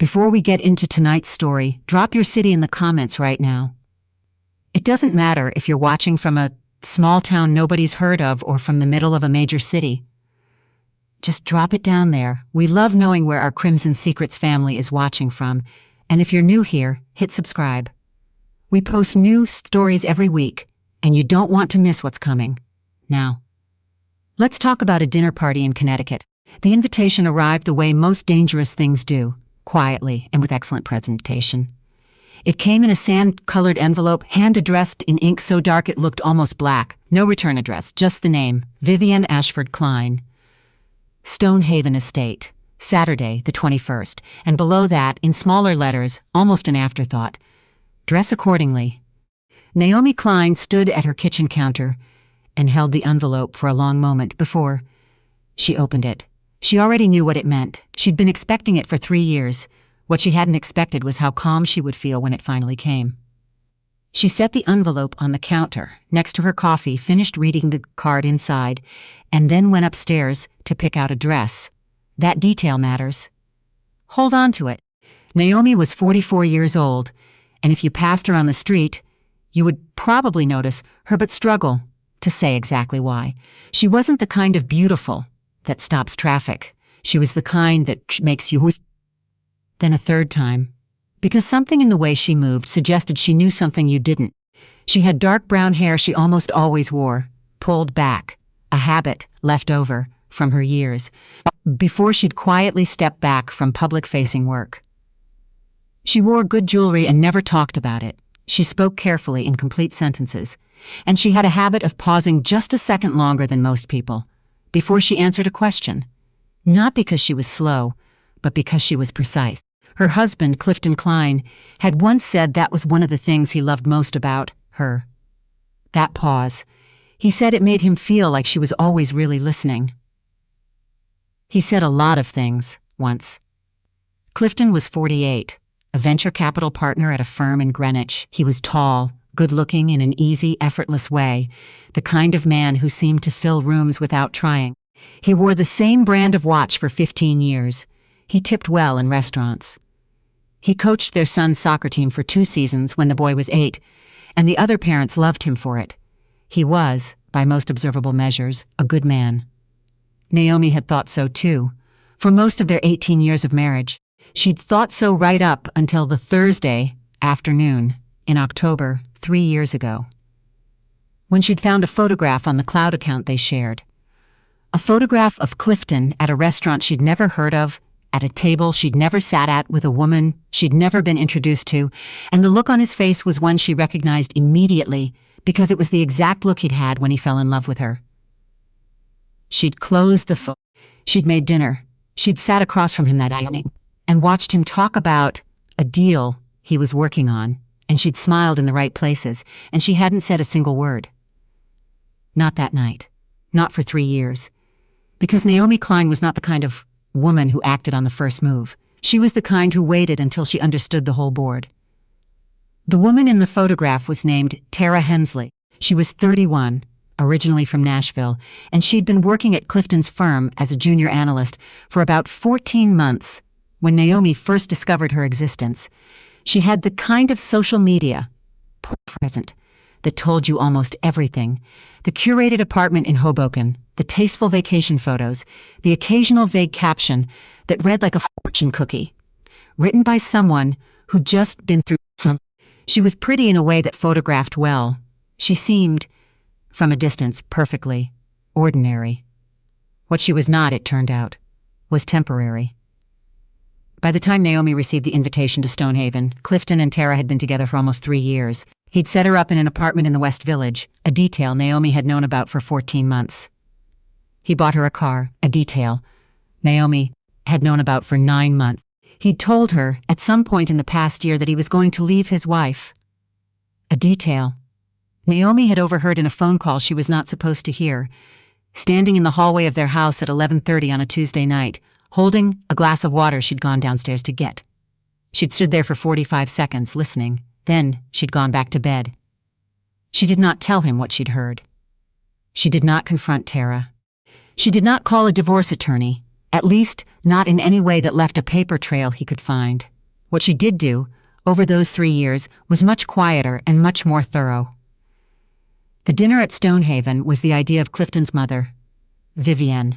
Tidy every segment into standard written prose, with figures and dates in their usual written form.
Before we get into tonight's story, drop your city in the comments right now. It doesn't matter if you're watching from a small town nobody's heard of or from the middle of a major city. Just drop it down there. We love knowing where our Crimson Secrets family is watching from. And if you're new here, hit subscribe. We post new stories every week, and you don't want to miss what's coming. Now, let's talk about a dinner party in Connecticut. The invitation arrived the way most dangerous things do, quietly and with excellent presentation. It came in a sand-colored envelope, hand-addressed in ink so dark it looked almost black. No return address, just the name, Vivian Ashford Kline. Stonehaven Estate, Saturday, the 21st, and below that, in smaller letters, almost an afterthought, dress accordingly. Naomi Kline stood at her kitchen counter and held the envelope for a long moment before she opened it. She already knew what it meant. She'd been expecting it for 3 years. What she hadn't expected was how calm she would feel when it finally came. She set the envelope on the counter, next to her coffee, finished reading the card inside, and then went upstairs to pick out a dress. That detail matters. Hold on to it. Naomi was 44 years old, and if you passed her on the street, you would probably notice her but struggle to say exactly why. She wasn't the kind of beautiful that stops traffic. She was the kind that makes you whisper. Then a third time, because something in the way she moved suggested she knew something you didn't. She had dark brown hair she almost always wore, pulled back, a habit left over from her years, before she'd quietly stepped back from public-facing work. She wore good jewelry and never talked about it. She spoke carefully in complete sentences, and she had a habit of pausing just a second longer than most people before she answered a question, not because she was slow, but because she was precise. Her husband, Clifton Kline, had once said that was one of the things he loved most about her. That pause. He said it made him feel like she was always really listening. He said a lot of things, once. Clifton was 48, a venture capital partner at a firm in Greenwich. He was tall, good-looking in an easy, effortless way, the kind of man who seemed to fill rooms without trying. He wore the same brand of watch for 15 years. He tipped well in restaurants. He coached their son's soccer team for 2 seasons when the boy was 8, and the other parents loved him for it. He was, by most observable measures, a good man. Naomi had thought so too. For most of their 18 years of marriage, she'd thought so right up until the Thursday afternoon in October 3 years ago, when she'd found a photograph on the cloud account they shared. A photograph of Clifton at a restaurant she'd never heard of, at a table she'd never sat at with a woman she'd never been introduced to, and the look on his face was one she recognized immediately because it was the exact look he'd had when he fell in love with her. She'd closed the phone. She'd made dinner. She'd sat across from him that evening and watched him talk about a deal he was working on, and she'd smiled in the right places, and she hadn't said a single word. Not that night. Not for 3 years. Because Naomi Kline was not the kind of woman who acted on the first move. She was the kind who waited until she understood the whole board. The woman in the photograph was named Tara Hensley. She was 31, originally from Nashville, and she'd been working at Clifton's firm as a junior analyst for about 14 months when Naomi first discovered her existence. She had the kind of social media present that told you almost everything. The curated apartment in Hoboken, the tasteful vacation photos, the occasional vague caption that read like a fortune cookie, written by someone who'd just been through something. She was pretty in a way that photographed well. She seemed, from a distance, perfectly ordinary. What she was not, it turned out, was temporary. By the time Naomi received the invitation to Stonehaven, Clifton and Tara had been together for almost 3 years. He'd set her up in an apartment in the West Village, a detail Naomi had known about for 14 months. He bought her a car, a detail Naomi had known about for 9 months. He'd told her at some point in the past year that he was going to leave his wife. A detail Naomi had overheard in a phone call she was not supposed to hear, standing in the hallway of their house at 11:30 on a Tuesday night, holding a glass of water she'd gone downstairs to get. She'd stood there for 45 seconds, listening. Then she'd gone back to bed. She did not tell him what she'd heard. She did not confront Tara. She did not call a divorce attorney, at least not in any way that left a paper trail he could find. What she did do, over those 3 years, was much quieter and much more thorough. The dinner at Stonehaven was the idea of Clifton's mother, Vivienne.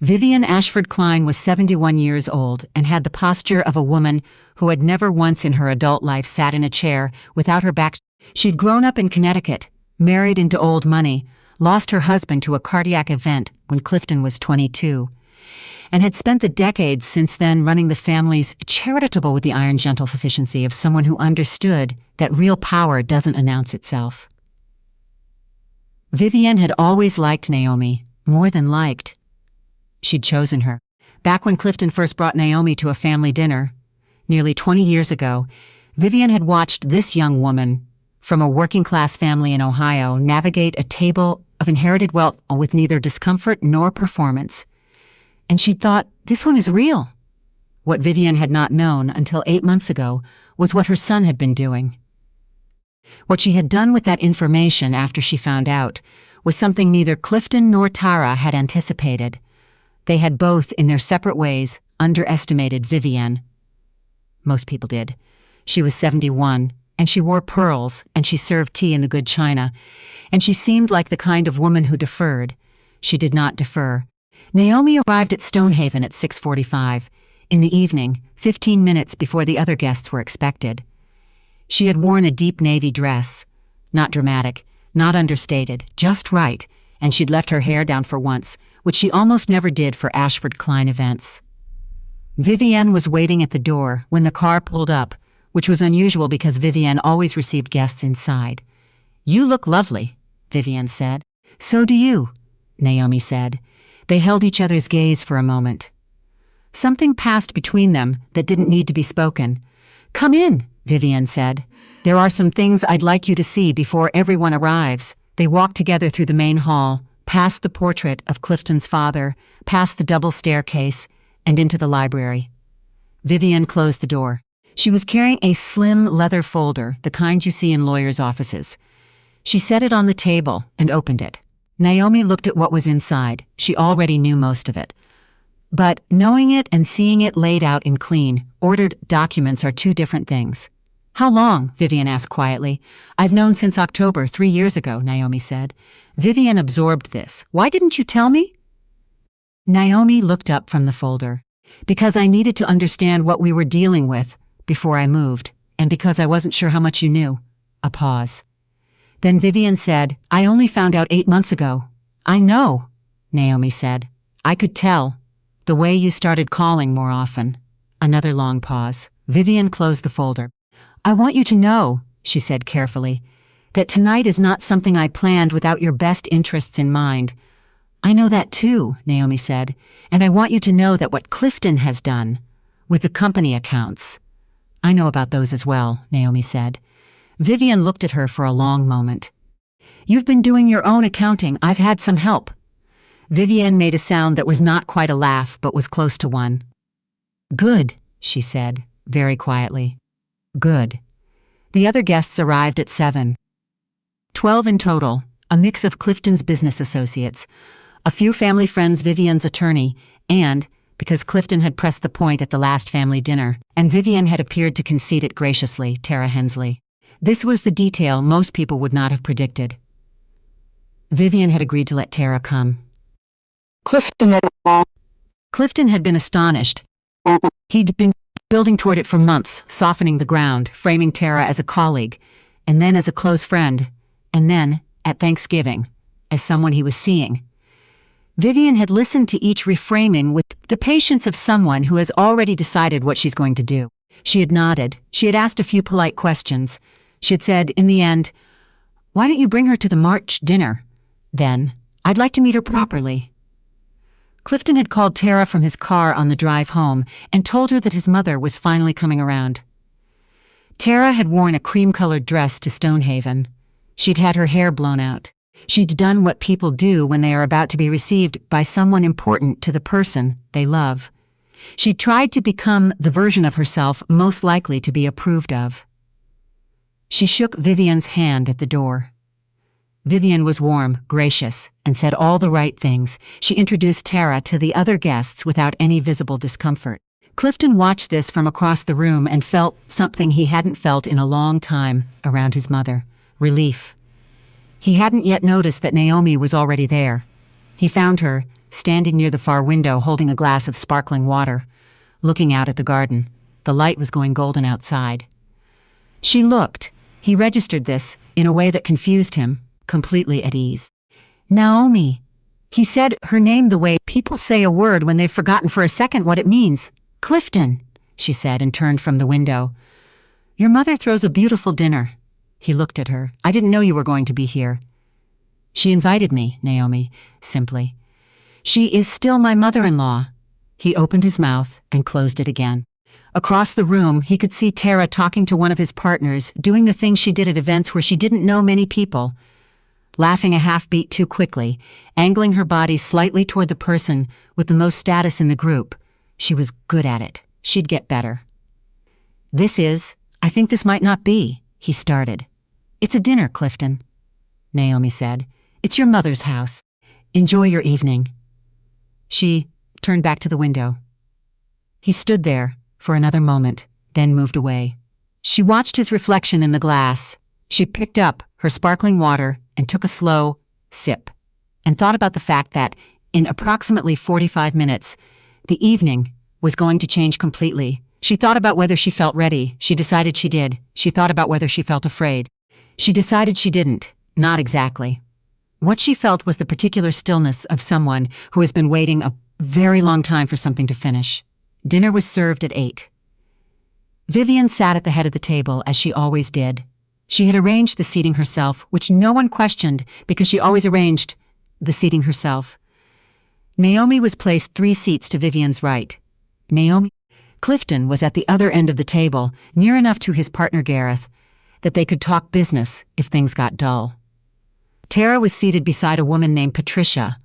Vivienne Ashford Kline was 71 years old and had the posture of a woman who had never once in her adult life sat in a chair without her back. She'd grown up in Connecticut, married into old money, lost her husband to a cardiac event when Clifton was 22, and had spent the decades since then running the family's charitable with the iron gentle efficiency of someone who understood that real power doesn't announce itself. Vivienne had always liked Naomi, more than liked. She'd chosen her. Back when Clifton first brought Naomi to a family dinner, nearly 20 years ago, Vivienne had watched this young woman from a working-class family in Ohio navigate a table of inherited wealth with neither discomfort nor performance. And she'd thought, this one is real. What Vivienne had not known until 8 months ago was what her son had been doing. What she had done with that information after she found out was something neither Clifton nor Tara had anticipated. They had both, in their separate ways, underestimated Vivienne. Most people did. She was 71, and she wore pearls, and she served tea in the good china, and she seemed like the kind of woman who deferred. She did not defer. Naomi arrived at Stonehaven at 6:45, in the evening, 15 minutes before the other guests were expected. She had worn a deep navy dress, not dramatic, not understated, just right, and she'd left her hair down for once, which she almost never did for Ashford Kline events. Vivienne was waiting at the door when the car pulled up, which was unusual because Vivienne always received guests inside. "You look lovely," Vivienne said. "So do you," Naomi said. They held each other's gaze for a moment. Something passed between them that didn't need to be spoken. "Come in," Vivienne said. "There are some things I'd like you to see before everyone arrives." They walked together through the main hall, past the portrait of Clifton's father, past the double staircase, and into the library. Vivienne closed the door. She was carrying a slim leather folder, the kind you see in lawyers' offices. She set it on the table and opened it. Naomi looked at what was inside. She already knew most of it. But knowing it and seeing it laid out in clean, ordered documents are two different things. "How long?" Vivienne asked quietly. "I've known since October, 3 years ago," Naomi said. Vivienne absorbed this. "Why didn't you tell me?" Naomi looked up from the folder. "Because I needed to understand what we were dealing with before I moved, and because I wasn't sure how much you knew." A pause. Then Vivienne said, "I only found out 8 months ago." "I know," Naomi said. "I could tell. The way you started calling more often." Another long pause. Vivienne closed the folder. "I want you to know," she said carefully, "that tonight is not something I planned without your best interests in mind." "I know that too," Naomi said, "and I want you to know that what Clifton has done with the company accounts." "I know about those as well," Naomi said. Vivienne looked at her for a long moment. "You've been doing your own accounting. I've had some help." Vivienne made a sound that was not quite a laugh, but was close to one. "Good," she said, very quietly. "Good." The other guests arrived at 7. 12 in total, a mix of Clifton's business associates, a few family friends, Vivienne's attorney, and, because Clifton had pressed the point at the last family dinner, and Vivienne had appeared to concede it graciously, Tara Hensley. This was the detail most people would not have predicted. Vivienne had agreed to let Tara come. Clifton had been astonished. He'd been building toward it for months, softening the ground, framing Tara as a colleague, and then as a close friend, and then, at Thanksgiving, as someone he was seeing. Vivienne had listened to each reframing with the patience of someone who has already decided what she's going to do. She had nodded. She had asked a few polite questions. She had said, in the end, "Why don't you bring her to the March dinner? Then, I'd like to meet her properly." Clifton had called Tara from his car on the drive home and told her that his mother was finally coming around. Tara had worn a cream-colored dress to Stonehaven. She'd had her hair blown out. She'd done what people do when they are about to be received by someone important to the person they love. She tried to become the version of herself most likely to be approved of. She shook Vivienne's hand at the door. Vivian was warm, gracious, and said all the right things. She introduced Tara to the other guests without any visible discomfort. Clifton watched this from across the room and felt something he hadn't felt in a long time around his mother: relief. He hadn't yet noticed that Naomi was already there. He found her, standing near the far window holding a glass of sparkling water, looking out at the garden. The light was going golden outside. She looked. He registered this in a way that confused him, completely at ease. Naomi. He said her name the way people say a word when they've forgotten for a second what it means. Clifton, she said and turned from the window. Your mother throws a beautiful dinner. He looked at her. I didn't know you were going to be here. She invited me, Naomi, simply. She is still my mother-in-law. He opened his mouth and closed it again. Across the room, he could see Tara talking to one of his partners, doing the things she did at events where she didn't know many people, laughing a half-beat too quickly, angling her body slightly toward the person with the most status in the group. She was good at it. She'd get better. I think this might not be, he started. It's a dinner, Clifton, Naomi said. It's your mother's house. Enjoy your evening. She turned back to the window. He stood there for another moment, then moved away. She watched his reflection in the glass. She picked up her sparkling water and took a slow sip, and thought about the fact that, in approximately 45 minutes, the evening was going to change completely. She thought about whether she felt ready. She decided she did. She thought about whether she felt afraid. She decided she didn't. Not exactly. What she felt was the particular stillness of someone who has been waiting a very long time for something to finish. Dinner was served at 8. Vivian sat at the head of the table, as she always did. She had arranged the seating herself, which no one questioned because she always arranged the seating herself. Naomi was placed 3 seats to Vivian's right. Clifton was at the other end of the table, near enough to his partner Gareth that they could talk business if things got dull. Tara was seated beside a woman named Patricia,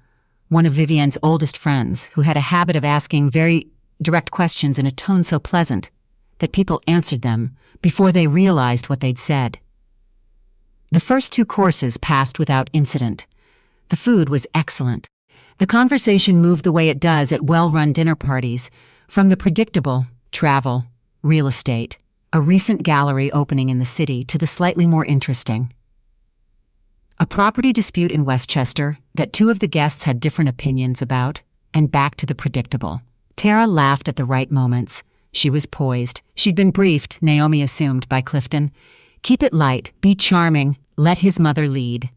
one of Vivian's oldest friends, who had a habit of asking very direct questions in a tone so pleasant that people answered them before they realized what they'd said. The first 2 courses passed without incident. The food was excellent. The conversation moved the way it does at well-run dinner parties, from the predictable, travel, real estate, a recent gallery opening in the city, to the slightly more interesting, a property dispute in Westchester that 2 of the guests had different opinions about, and back to the predictable. Tara laughed at the right moments. She was poised. She'd been briefed, Naomi assumed, by Clifton. Keep it light, be charming, let his mother lead.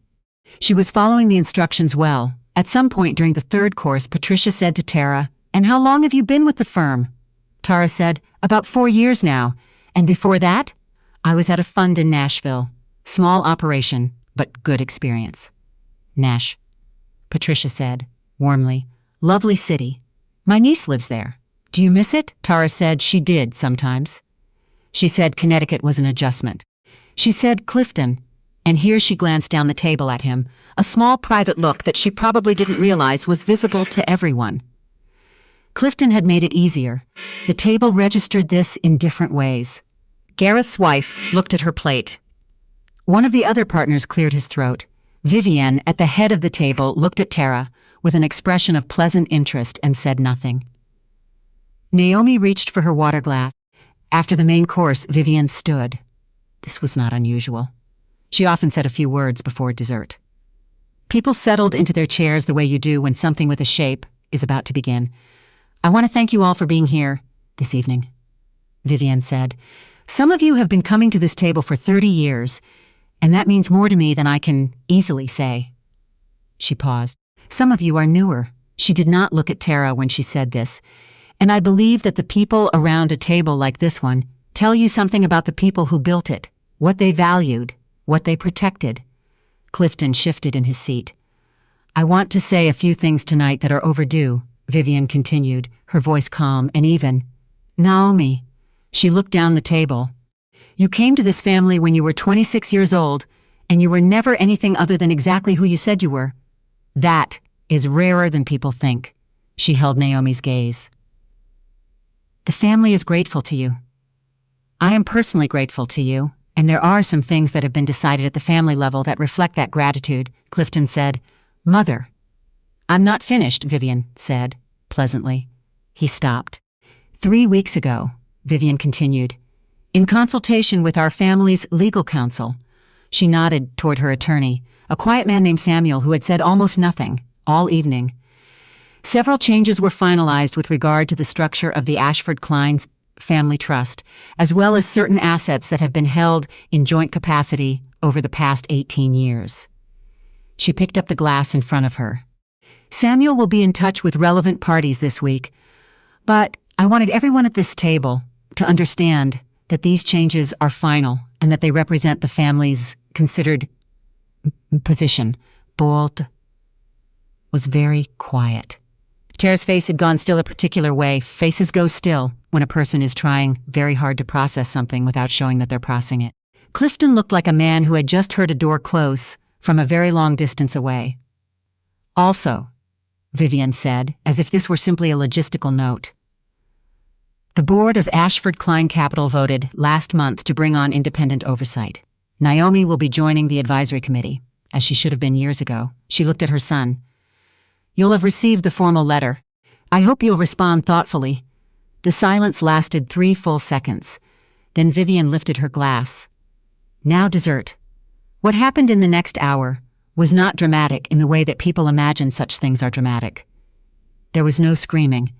She was following the instructions well. At some point during the 3rd course, Patricia said to Tara, "And how long have you been with the firm?" Tara said, "About 4 years now. And before that, I was at a fund in Nashville. Small operation, but good experience." Nash, Patricia said, warmly. "Lovely city. My niece lives there. Do you miss it?" Tara said she did sometimes. She said Connecticut was an adjustment. She said Clifton, and here she glanced down the table at him, a small private look that she probably didn't realize was visible to everyone. Clifton had made it easier. The table registered this in different ways. Gareth's wife looked at her plate. One of the other partners cleared his throat. Vivian, at the head of the table, looked at Tara with an expression of pleasant interest and said nothing. Naomi reached for her water glass. After the main course, Vivian stood. This was not unusual. She often said a few words before dessert. People settled into their chairs the way you do when something with a shape is about to begin. "I want to thank you all for being here this evening," Vivian said. "Some of you have been coming to this table for 30 years, and that means more to me than I can easily say." She paused. "Some of you are newer." She did not look at Tara when she said this. "And I believe that the people around a table like this one tell you something about the people who built it, what they valued, what they protected." Clifton shifted in his seat. "I want to say a few things tonight that are overdue," Vivian continued, her voice calm and even. "Naomi," she looked down the table, "you came to this family when you were 26 years old, and you were never anything other than exactly who you said you were. That is rarer than people think." She held Naomi's gaze. "The family is grateful to you. I am personally grateful to you, And there are some things that have been decided at the family level that reflect that gratitude, Clifton said. Mother. I'm not finished, Vivian said, pleasantly. He stopped. 3 weeks ago, Vivian continued, in consultation with our family's legal counsel. She nodded toward her attorney, a quiet man named Samuel who had said almost nothing all evening. Several changes were finalized with regard to the structure of the Ashford Kline's family trust, as well as certain assets that have been held in joint capacity over the past 18 years. She picked up the glass in front of her. Samuel will be in touch with relevant parties this week, but I wanted everyone at this table to understand that these changes are final and that they represent the family's considered position. Bolt was very quiet. Tara's face had gone still a particular way. Faces go still when a person is trying very hard to process something without showing that they're processing it. Clifton looked like a man who had just heard a door close from a very long distance away. Also, Vivian said, as if this were simply a logistical note, the board of Ashford Kline Capital voted last month to bring on independent oversight. Naomi will be joining the advisory committee, as she should have been years ago. She looked at her son. You'll have received the formal letter. I hope you'll respond thoughtfully. The silence lasted 3 full seconds. Then Vivian lifted her glass. Now dessert. What happened in the next hour was not dramatic in the way that people imagine such things are dramatic. There was no screaming.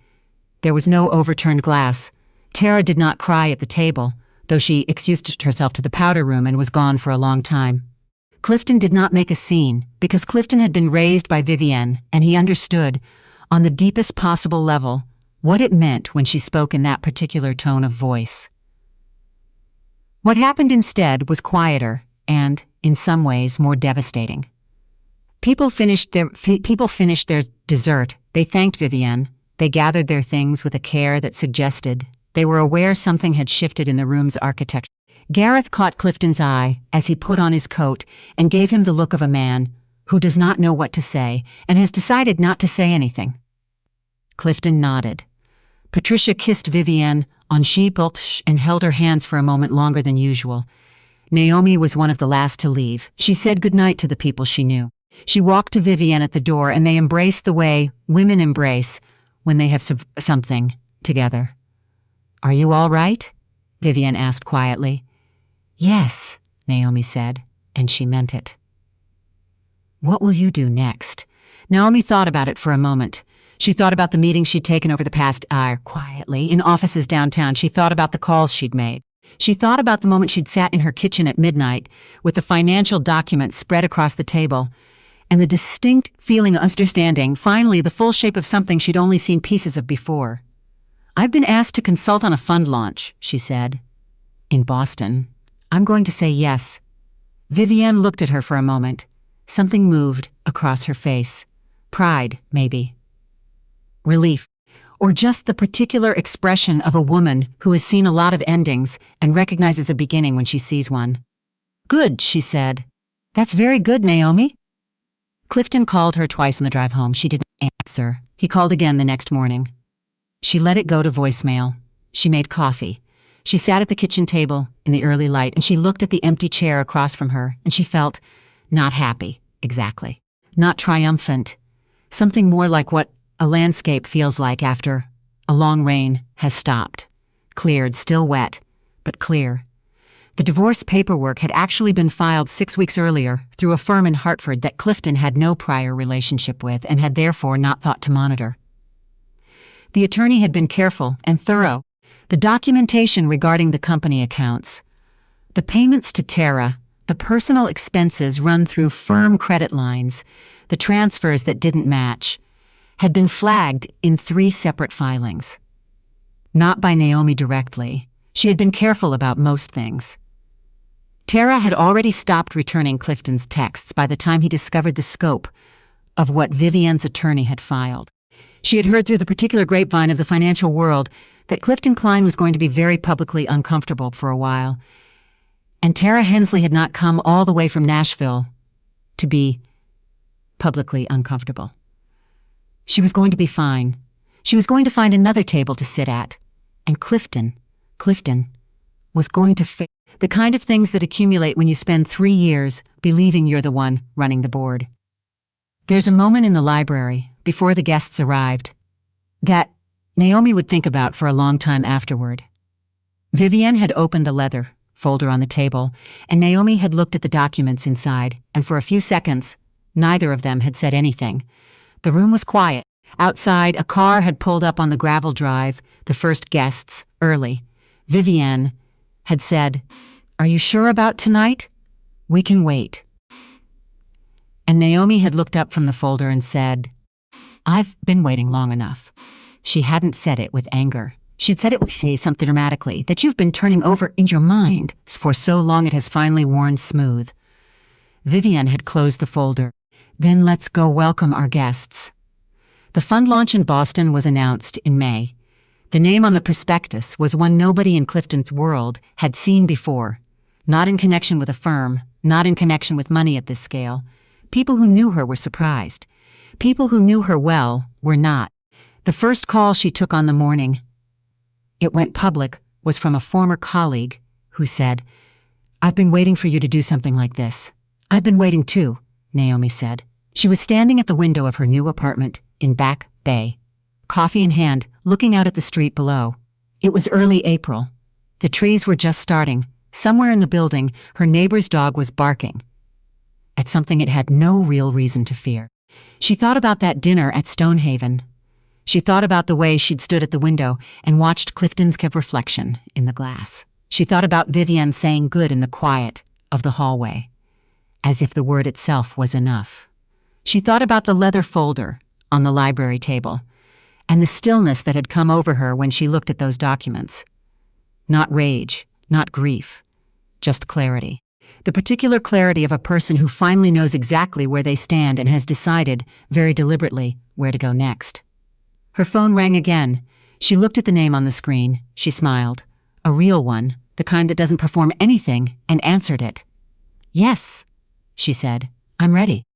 There was no overturned glass. Tara did not cry at the table, though she excused herself to the powder room and was gone for a long time. Clifton did not make a scene, because Clifton had been raised by Vivienne, and he understood, on the deepest possible level, what it meant when she spoke in that particular tone of voice. What happened instead was quieter and, in some ways, more devastating. People finished their dessert. They thanked Vivienne. They gathered their things with a care that suggested they were aware something had shifted in the room's architecture. Gareth caught Clifton's eye as he put on his coat and gave him the look of a man who does not know what to say and has decided not to say anything. Clifton nodded. Patricia kissed Vivienne on she-bolt and held her hands for a moment longer than usual. Naomi was one of the last to leave. She said goodnight to the people she knew. She walked to Vivienne at the door and they embraced the way women embrace when they have something together. Are you all right? Vivienne asked quietly. Yes, Naomi said, and she meant it. What will you do next? Naomi thought about it for a moment. She thought about the meetings she'd taken over the past hour, quietly, in offices downtown. She thought about the calls she'd made. She thought about the moment she'd sat in her kitchen at midnight, with the financial documents spread across the table, and the distinct feeling of understanding, finally the full shape of something she'd only seen pieces of before. I've been asked to consult on a fund launch, she said. In Boston. I'm going to say yes. Vivienne looked at her for a moment. Something moved across her face. Pride, maybe. Relief. Or just the particular expression of a woman who has seen a lot of endings and recognizes a beginning when she sees one. Good, she said. That's very good, Naomi. Clifton called her twice on the drive home. She didn't answer. He called again the next morning. She let it go to voicemail. She made coffee. She sat at the kitchen table in the early light, and she looked at the empty chair across from her, and she felt not happy, exactly. Not triumphant. Something more like what a landscape feels like after a long rain has stopped. Cleared, still wet, but clear. The divorce paperwork had actually been filed 6 weeks earlier through a firm in Hartford that Clifton had no prior relationship with and had therefore not thought to monitor. The attorney had been careful and thorough. The documentation regarding the company accounts, the payments to Tara, the personal expenses run through firm credit lines, the transfers that didn't match, had been flagged in 3 separate filings. Not by Naomi directly. She had been careful about most things. Tara had already stopped returning Clifton's texts by the time he discovered the scope of what Vivienne's attorney had filed. She had heard through the particular grapevine of the financial world that Clifton Kline was going to be very publicly uncomfortable for a while, and Tara Hensley had not come all the way from Nashville to be publicly uncomfortable. She was going to be fine. She was going to find another table to sit at, and Clifton was going to The kind of things that accumulate when you spend 3 years believing you're the one running the board. There's a moment in the library, before the guests arrived, that Naomi would think about for a long time afterward. Vivienne had opened the leather folder on the table, and Naomi had looked at the documents inside, and for a few seconds, neither of them had said anything. The room was quiet. Outside, a car had pulled up on the gravel drive, the first guests, early. Vivienne had said, "Are you sure about tonight? We can wait." And Naomi had looked up from the folder and said, "I've been waiting long enough." She hadn't said it with anger. She'd said it with something dramatically, that you've been turning over in your mind for so long it has finally worn smooth. Vivienne had closed the folder. "Then let's go welcome our guests." The fund launch in Boston was announced in May. The name on the prospectus was one nobody in Clifton's world had seen before. Not in connection with a firm, not in connection with money at this scale. People who knew her were surprised. People who knew her well were not. The first call she took on the morning, it went public, was from a former colleague who said, "I've been waiting for you to do something like this." "I've been waiting too," Naomi said. She was standing at the window of her new apartment in Back Bay, coffee in hand, looking out at the street below. It was early April. The trees were just starting. Somewhere in the building, her neighbor's dog was barking at something it had no real reason to fear. She thought about that dinner at Stonehaven. She thought about the way she'd stood at the window and watched Clifton's reflection in the glass. She thought about Vivienne saying good in the quiet of the hallway, as if the word itself was enough. She thought about the leather folder on the library table, and the stillness that had come over her when she looked at those documents. Not rage, not grief, just clarity. The particular clarity of a person who finally knows exactly where they stand and has decided, very deliberately, where to go next. Her phone rang again. She looked at the name on the screen. She smiled. A real one, the kind that doesn't perform anything, and answered it. "Yes," she said. "I'm ready."